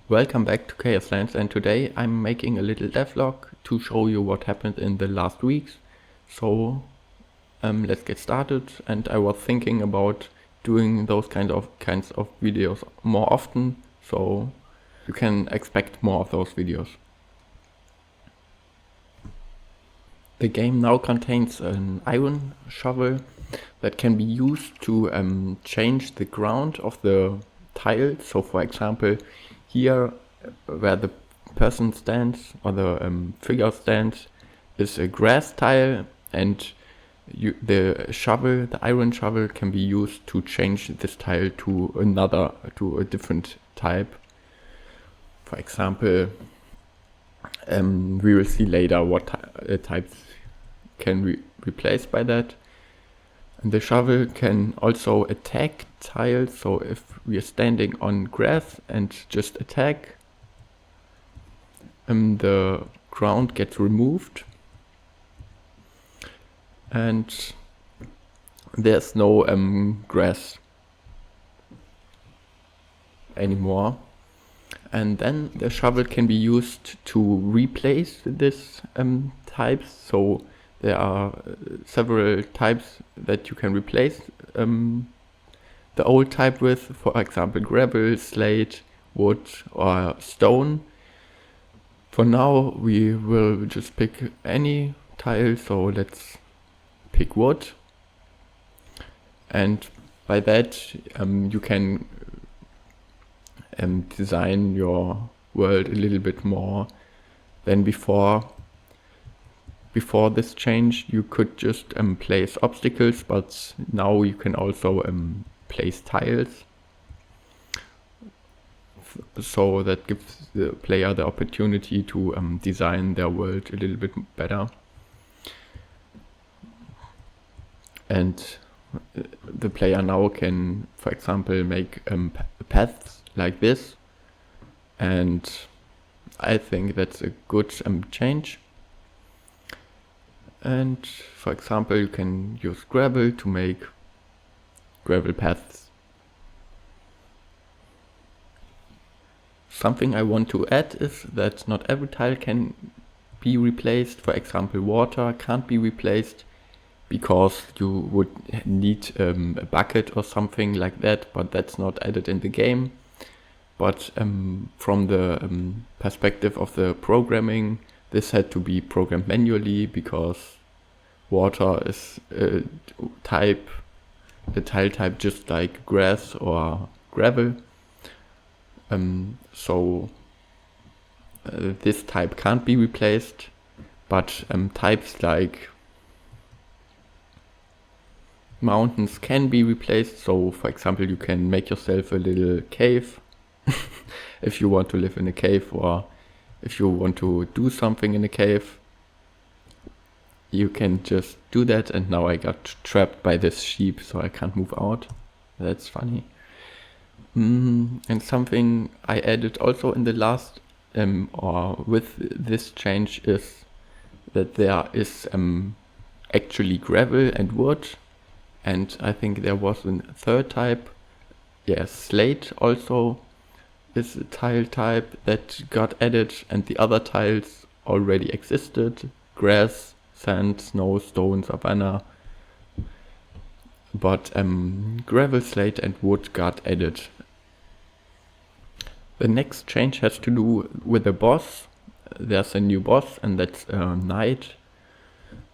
Welcome back to Chaos Lands, and today I'm making a little devlog to show you what happened in the last weeks. So let's get started. And I was thinking about doing those kinds of videos more often, so you can expect more of those videos. The game now contains an iron shovel that can be used to change the ground of the tile. So for example, here where the person stands or the figure stands is a grass tile, and the iron shovel can be used to change this tile to a different type. For example, we will see later what types can be replaced by that. And the shovel can also attack tiles, so if we are standing on grass and just attack, the ground gets removed and there's no grass anymore. And then the shovel can be used to replace this types. So there are several types that you can replace the old type with, for example gravel, slate, wood or stone. For now we will just pick any tile, so let's pick wood. And by that you can design your world a little bit more than before. Before this change you could just place obstacles, but now you can also place tiles. So that gives the player the opportunity to design their world a little bit better. And the player now can, for example, make paths like this, and I think that's a good change. And for example, you can use gravel to make gravel paths. Something I want to add is that not every tile can be replaced. For example, water can't be replaced because you would need a bucket or something like that, but that's not added in the game. But from the perspective of the programming, this had to be programmed manually because water is a tile type just like grass or gravel. So this type can't be replaced, but types like mountains can be replaced. So for example, you can make yourself a little cave if you want to live in a cave, or if you want to do something in a cave, you can just do that. And now I got trapped by this sheep, so I can't move out. That's funny. And something I added also in the last or with this change is that there is actually gravel and wood, and I think there was a third type. Yes, slate also is a tile type that got added, and the other tiles already existed: grass, sand, snow, stone, savanna. But gravel, slate and wood got added. The next change has to do with the boss. There's a new boss, and that's a knight.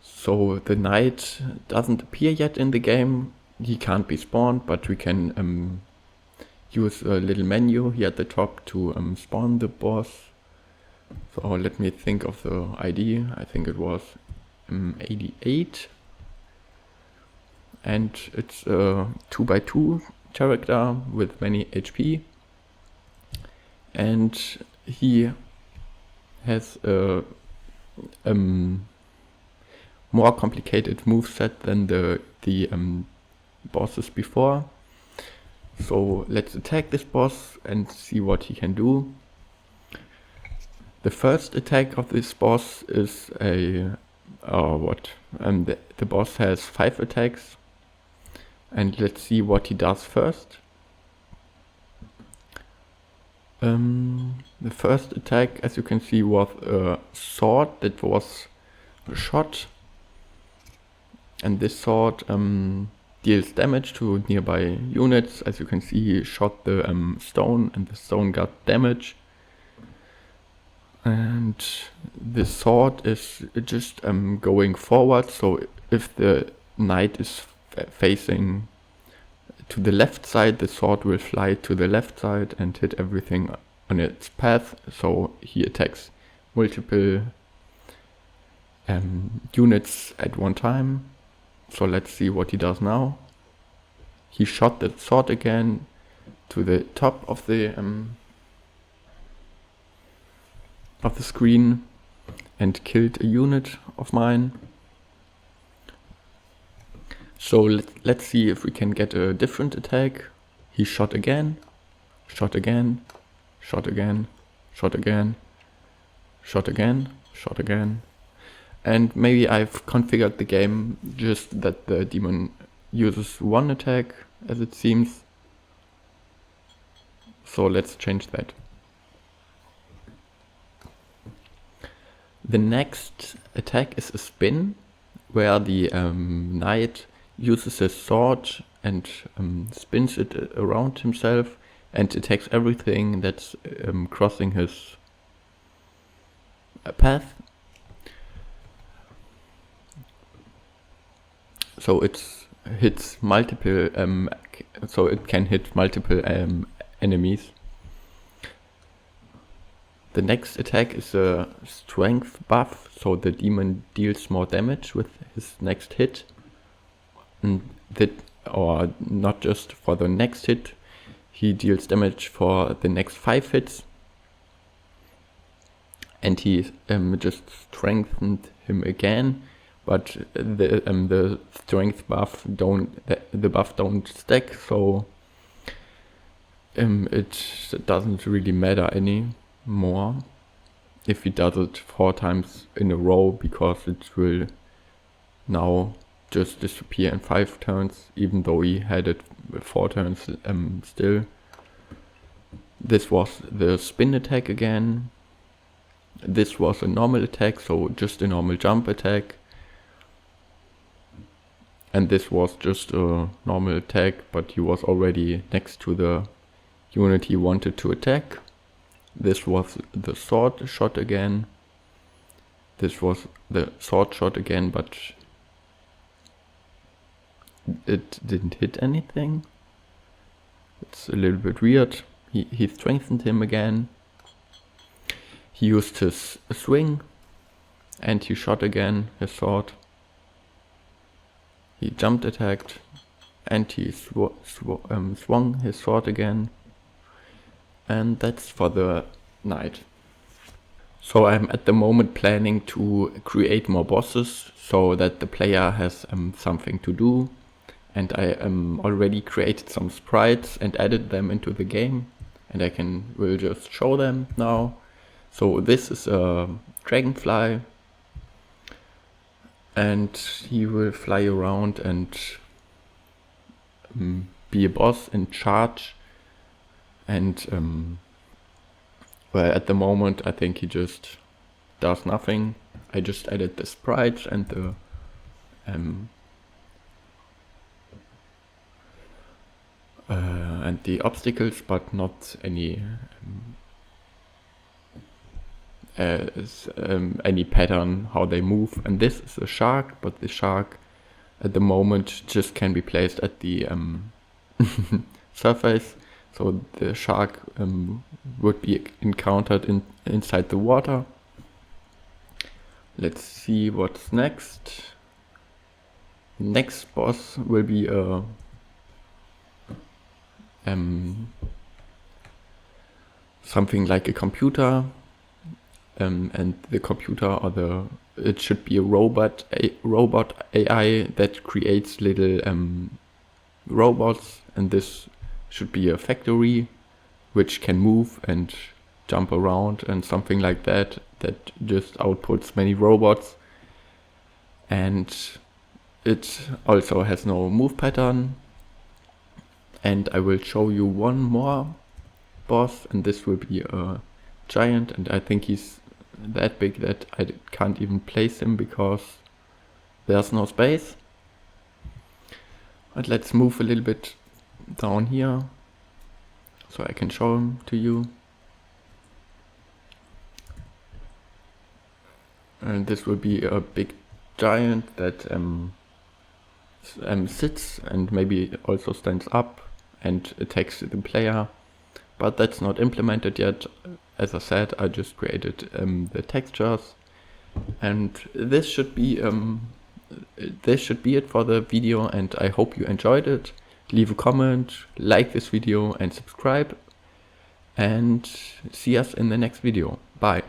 So the knight doesn't appear yet in the game. He can't be spawned, but we can use a little menu here at the top to spawn the boss. So let me think of the ID. I think it was 88. And it's a 2x2 character with many HP. And he has a more complicated moveset than the bosses before. So let's attack this boss and see what he can do. The first attack of this boss is the boss has 5 attacks, and let's see what he does first. The first attack, as you can see, was a sword that was shot, and this sword deals damage to nearby units. As you can see, he shot the stone, and the stone got damage. And the sword is just going forward, so if the knight is facing to the left side, the sword will fly to the left side and hit everything on its path, so he attacks multiple units at one time. So let's see what he does now. He shot the sword again to the top of the screen and killed a unit of mine. So let's see if we can get a different attack. He shot again, shot again, shot again, shot again, shot again, shot again. And maybe I've configured the game just that the demon uses one attack, as it seems. So let's change that. The next attack is a spin, where the knight uses his sword and spins it around himself and attacks everything that's crossing his path. So it hits multiple, so it can hit multiple enemies. The next attack is a strength buff, so the demon deals more damage with his next hit. And or not just for the next hit, he deals damage for the next 5 hits. And he just strengthened him again, but the strength buff the buff don't stack, so it doesn't really matter anymore if he does it 4 times in a row, because it will now just disappear in 5 turns, even though he had it 4 turns still. This was the spin attack again. This was a normal attack, so just a normal jump attack. And this was just a normal attack, but he was already next to the unit he wanted to attack. This was the sword shot again. This was the sword shot again, but it didn't hit anything. It's a little bit weird. He strengthened him again. He used his swing and he shot again his sword. He jumped attacked and he swung his sword again. And that's for the knight. So I'm at the moment planning to create more bosses so that the player has something to do. And I already created some sprites and added them into the game. And I will just show them now. So this is a dragonfly. And he will fly around and be a boss in charge. And well, at the moment I think he just does nothing. I just added the sprites and the obstacles, but not any any pattern how they move. And this is a shark, but the shark at the moment just can be placed at the surface. So the shark would be encountered inside the water. Let's see what's next. Next boss will be a something like a computer, and the computer it should be a robot AI that creates little robots, and this should be a factory which can move and jump around and something like that just outputs many robots. And it also has no move pattern. And I will show you one more boss, and this will be a giant, and I think he's that big that I can't even place him because there's no space. But let's move a little bit down here so I can show him to you. And this will be a big giant that sits and maybe also stands up and attacks the player, but that's not implemented yet. As I said, I just created the textures, and this should be it for the video, and I hope you enjoyed it. Leave a comment, like this video and subscribe, and see us in the next video. Bye.